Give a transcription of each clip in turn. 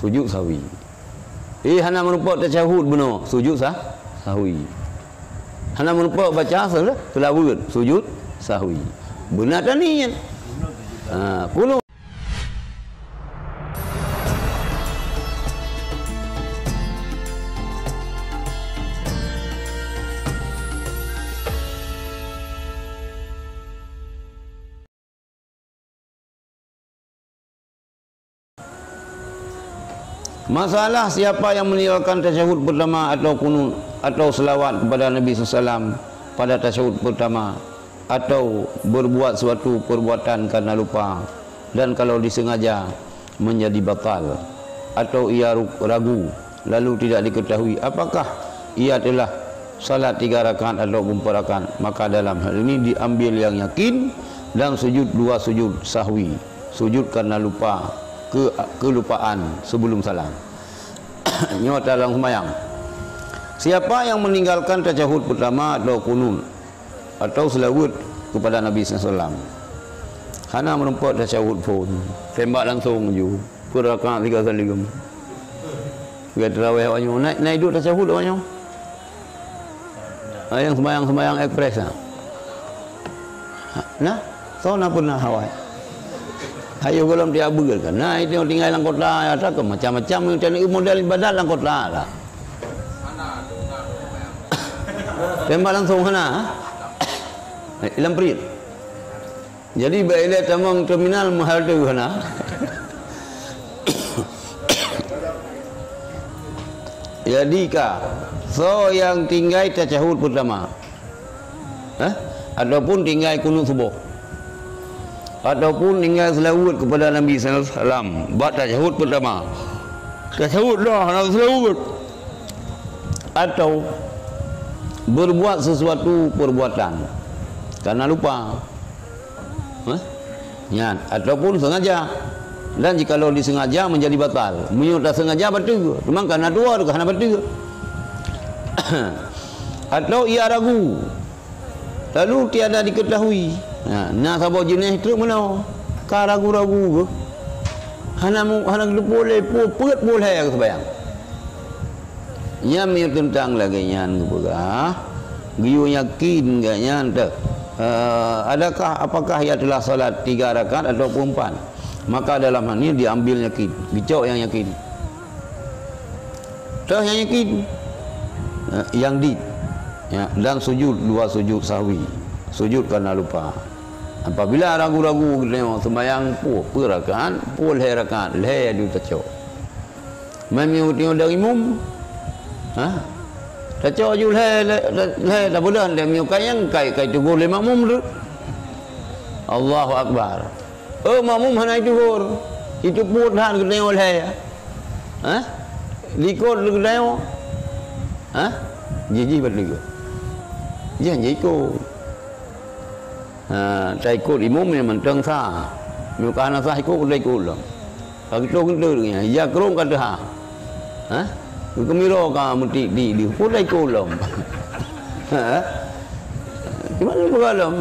sujud sahwi. Hana merupa tasyahud benar, sujud sahwi. Hana merupa baca selawat, sujud sahwi. Benar tak ni? Kuno. Masalah siapa yang meninggalkan tasyahud pertama atau kunut atau selawat kepada Nabi SAW pada tasyahud pertama, atau berbuat suatu perbuatan karena lupa dan kalau disengaja menjadi batal, atau ia ragu lalu tidak diketahui apakah ia telah salat 3 rakaat atau 4 rakaat, maka dalam hal ini diambil yang yakin dan sujud 2 sujud sahwi, sujud karena lupa, kelupaan sebelum salam. Nyata dalam sembahyang. Siapa yang meninggalkan tasyahud pertama atau kunut atau selawat kepada Nabi SAW, hana menempat tasyahud pun, tembak langsung je, per rakaat 3 kali gem. Dia terawih awaknya, naik duduk tasyahud awaknya. Yang sembahyang ekspres nah, so nak pernah hawai. Ayo kalau dia begal kan. Nah, itu tinggal dalam kota ya tak macam-macam macam model ibadat dalam kota lah. Tembak langsung sana. Ilam perit. Jadi bila tamang terminal mahal tu sana. Jadi so yang tinggal tasyahud pertama, ataupun tinggal kunut subuh, ataupun tinggal selawat kepada Nabi SAW, buat tasyahud pertama, tasyahud dah nak selawat, atau berbuat sesuatu perbuatan karena lupa, ataupun sengaja, dan jikalau disengaja menjadi batal, menyut tak sengaja betul, memang karena dua tu karena betul, atau ia ragu lalu tiada diketahui. Nah sabau jenis itu mana? Ka ragu-ragu ke? Hana boleh put boleh ke sembahyang. Nya mi tentang lagi nyan ke pegah. Giu yakin gak nyan tak? Adakah apakah ia telah salat 3 rakaat atau 4? Maka dalam hal ini diambil yakin, dicok yang yakin. Tah yang yakin. Yang dan sujud 2 sujud sahwi, sujud karena lupa. Apabila ragu-ragu sembahyang per rakaat, per rakaat, le dia tacok. Mami tengok dari imam, tacok je le tak boleh dia miukayang kai tegur le makmum tu. Allahu akbar. Makmum hana tegur. Itu pun han ke tengok le. Likut ke tengok. Jiji betul ke? Jangan ikut. Saya ikut imam memang tengsa. Muka anak saya ikut lah. Kalau kita kena dengan ya kerong kata kemiro ka muti di pun ikut lah. Gimana bergalam?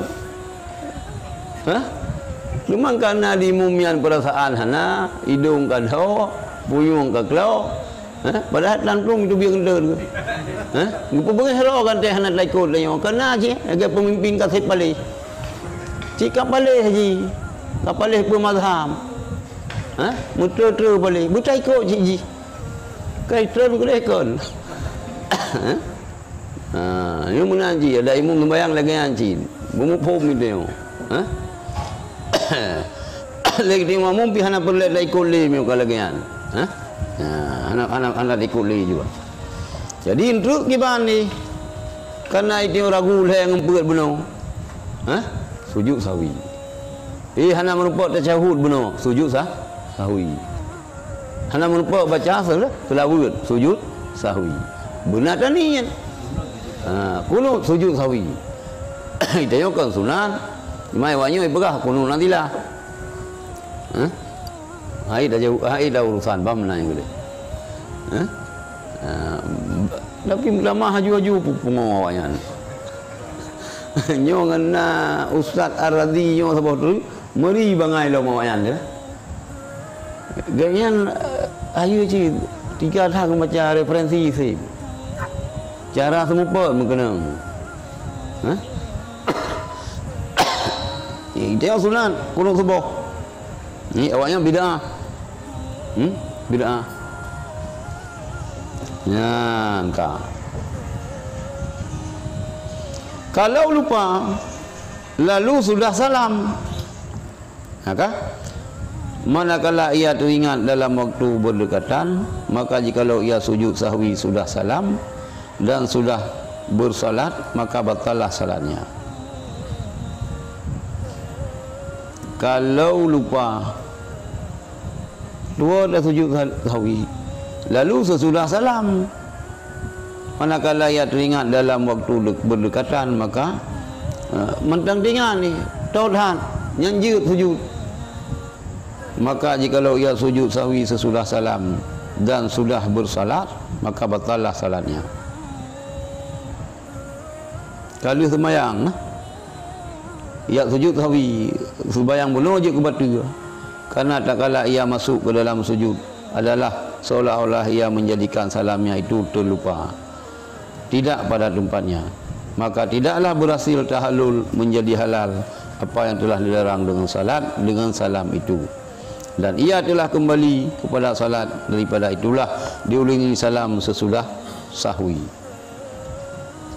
Cuma karena di mumian perasaan hana, hidung kan ho, puyung ka klau. Padahal langsung itu biar kena ke. Gupa bagi hero kan teh anak ikut dia. Kena je agak pemimpin kasih balik. Cik balik haji. Kapalih bermazhab. Muter balik. Buta ikut ji. Kai terus boleh kon. Ini mengaji ada imam membayang lagi ngaji. Bumu pom dia. Lagi dia mamum pi hana perlu ikut le mi kalau lagi an. Anak ikut le juga. Jadi untuk kiban ni karena itu ragu le yang ngempet benar. Sujud sahwi. Hana merupa tasyahud benar, sujud sahwi. Hana merupa baca selawat, sujud sahwi. Benar tak ni? Kunut sujud sahwi. Kita kan sunat. Mai wanyo ibah kunut nantilah. Hai dah urusan bam nanya gede. Tapi lama haju pengawalnya. Nyo ngena Ustaz Ar-Radhi nyo sebab tu meri bangai lo mawayan dia. Ganyan Ayo cik, 3 tahun macam referensi sih. Cara semupa mengkena. Ha? Dia sunat kunut subuh. Ni awaknya bid'ah. Bid'ah. Ya, entah. Kalau lupa lalu sudah salam, maka manakala ia teringat dalam waktu berdekatan, maka jikalau ia sujud sahwi sudah salam dan sudah bersalat, maka batalah salatnya. Kalau lupa dua dah sujud sahwi lalu sesudah salam, manakala ia teringat dalam waktu berdekatan, maka mentang tinggal ni tauhid nyanjut sujud, maka jikalau ia sujud sahwi sesudah salam dan sudah bersalat, maka batalah salatnya. Kalau sembahyang ia sujud sahwi, sembahyang belum je ke batu, karena tak kala ia masuk ke dalam sujud adalah seolah-olah ia menjadikan salamnya itu terlupa, tidak pada tempatnya, maka tidaklah berhasil tahallul menjadi halal apa yang telah dilarang dengan salat dengan salam itu, dan ia telah kembali kepada salat daripada itulah diulangi salam sesudah sahwi.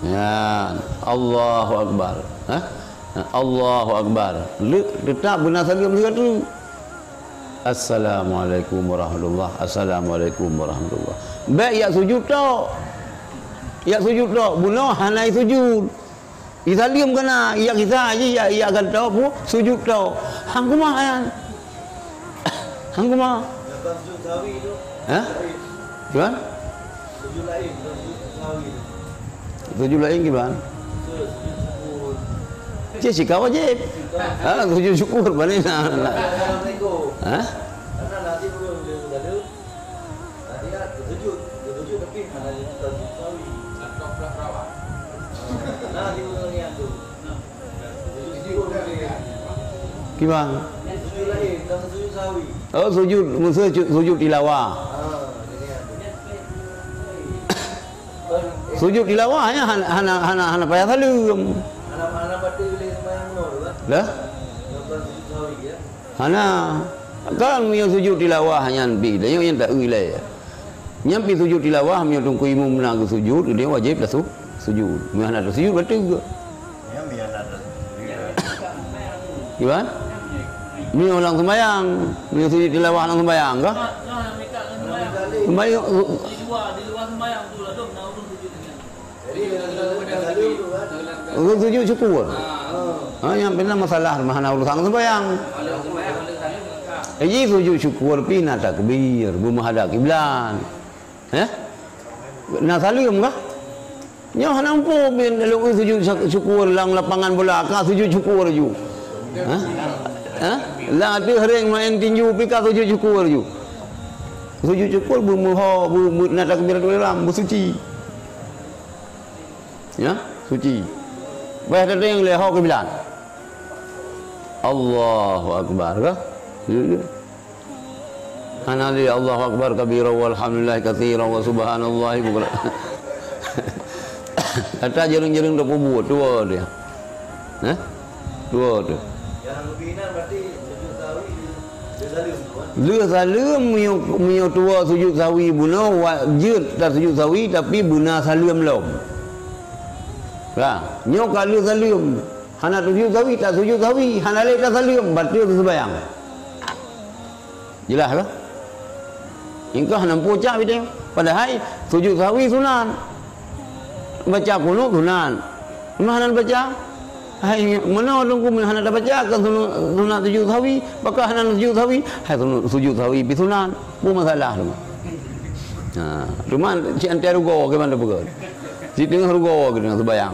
Ya, Allahu Akbar. Allahu Akbar. Letak benar salam juga tu. Assalamualaikum warahmatullahi. Assalamualaikum warahmatullahi. Baik ya sujud tak? Ya sujud tak? Bunuh hanai sujud. Isalim kena. Ya kita aja ya akan tahu pun sujud tak. Hang kumah kan? Hang kumah. Sujud sawi tu. Gimana? Sujud lain, sujud sawi. Sujud lain gimana? Cik sikap wajib. Sujud syukur balik nak. Assalamualaikum. Karena nanti belum ada. Nanti ada sujud tapi mana itu sujud sawi. Atau perawat. Nanti ulangan tu. Sujud gimana? Sujud lain, bukan sujud sawi. Oh sujud tilawah. Sujud tilawah hanya hana payah salam. Anak-anak baca boleh sembahyang nur kan? Dah? Bukan sujud sawi ya. Hana kan yang sujud tilawah hanya pi dah yang tak wilayah. Nyampi sujud tilawah mi tungku imam nak sujud dia wajib dah sujud. Mi hana ada sujud betul ke? Ya biar ada. Gimana? Mi orang sembahyang, mi sujud tilawah orang sembahyang ke? Sembahyang di luar sembahyang tu lah dong, nak urus sujud dengan. Jadi dengan sawi tu kan. urus sujud syukur. Yang benar masalah mana urusan sembahyang. Jadi sujud syukur pi nak takbir, menghadap kiblat. Nak salim kah? Nyo hanampu bin lalu sujud syukur lang lapangan bola ka sujud syukur ju. Lah tu hering main tinju pi ka sujud syukur ju. Sujud syukur bermuha nak takbir dalam bersuci. Ya, suci. Baik ada yang leha kiblat. Allahu Akbar kah? Hanali Allahu Akbar kabira walhamdulillah katsiran wa subhanallahi bukan. Kata jering-jering dah buat dua dia. Dua tu. Yang lebihan berarti sujud sawi dia salim tu kan. Dia salam mio tua sujud sawi buna wajib tak sujud sawi tapi buna salam lom. Lah, nyo kalau salam hana sujud sawi tak sujud sawi, hana lek tak salam batal sembahyang. Jelas ke? Ingkah nampu cak video. Padahal sujud sawi sunat. Baca kunut sunat. Mana baca? Hai mana tunggu mana dah baca kan sunat sujud sawi, maka hana sujud sawi, hai sujud sawi bi sunat. Bu masalah tu. Cuma si antara rugo ke mana pergi? Si tengah rugo ke dengan sembahyang.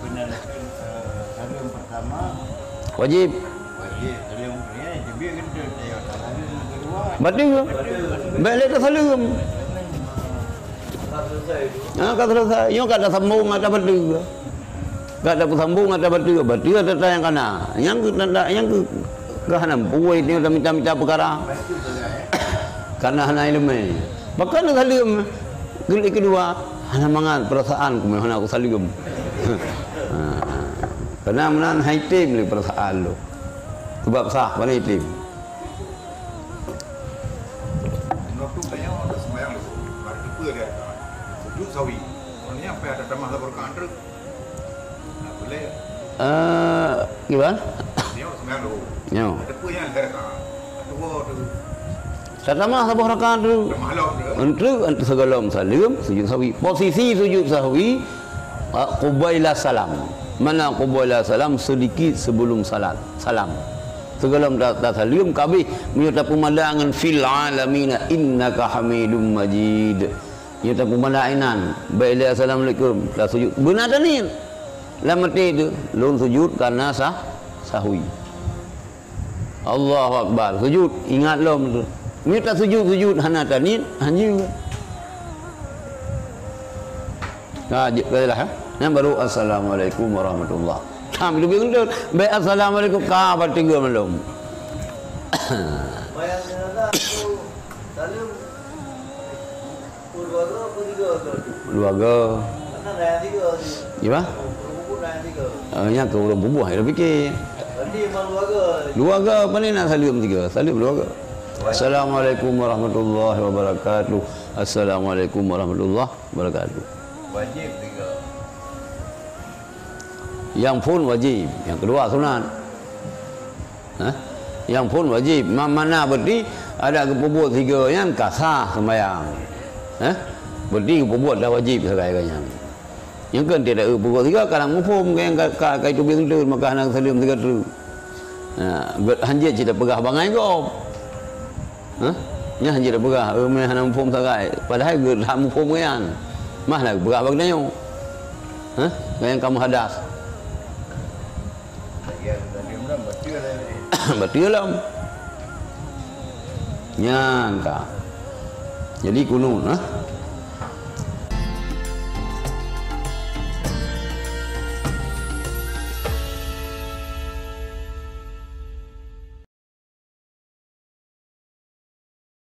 Benar salam pertama Wajib. salam kedua dia gede dia salam kedua Batal ke? Balik tak salam. Tak selesai tu. Kata selesai. Yang kata sambung ada batal ke? Kata sambung ada batal ke? Batal ada yang kana. Yang ke kahana puai ni minta perkara. Karena hana ilmu. Bahkan salim gelik kedua, hana mangan perasaan ku hana aku salim. Karena menan haitim li perasaan lu. Sebab sah pada haitim. Waktu tanya ada sembahyang lu, hari itu dia sujud sawi. Orangnya apa ada tamah lapor ke antara? Nah, boleh. Gimana? Dia sembahyang lu. Ya. Ada pun yang ada kan. Tu. Pertama sabah rakaat tu. Tamah lauk dia. Untuk segalam salim sujud sahwi. Posisi sujud sahwi qabila salam. Mana qabila salam sedikit sebelum salat. Salam. Segalam dah salim kabeh menyerta pemandangan fil alamin innaka hamidum majid. Menyerta pemandangan baiklah assalamualaikum dah sujud. Benar tak ni? Lamati itu lun sujud karena sahwi. Allahu akbar. Sujud ingat lom tu. Minta sujud hana tanit hanyu. Nah, jadilah ha. Yang baru assalamualaikum warahmatullahi. Kami lebih gendut. Baik assalamualaikum kabar tiga malam. Bayang jenazah tu salim purwaga apa tiga tu? Keluarga. Mana raya tiga tu? Gimana? Purwaga raya tiga. Yang ke orang bubuh dia fikir. Berarti memang keluarga. Keluarga apa ni nak salim tiga? Salim keluarga. Assalamualaikum warahmatullahi wabarakatuh. Assalamualaikum warahmatullahi wabarakatuh. Wajib tiga. Yang pun wajib, yang kedua sunat. Yang pun wajib. Mana berarti ada kepobot tiga yang kasah sembahyang. Berarti kepobot dah wajib sekali-kali. Yang kan tidak kepobot tiga kadang mufum yang kai tu biasa tu maka nak salim tiga tu. Hanjit cerita pegah bangai kau. Nya hanjit dah pegah, meh hana mufum sagai. Padahal ge hak mufum kan. Mah nak pegah bagdanyo. Yang kamu hadas. Betul lah. Nyangka. Jadi kunut,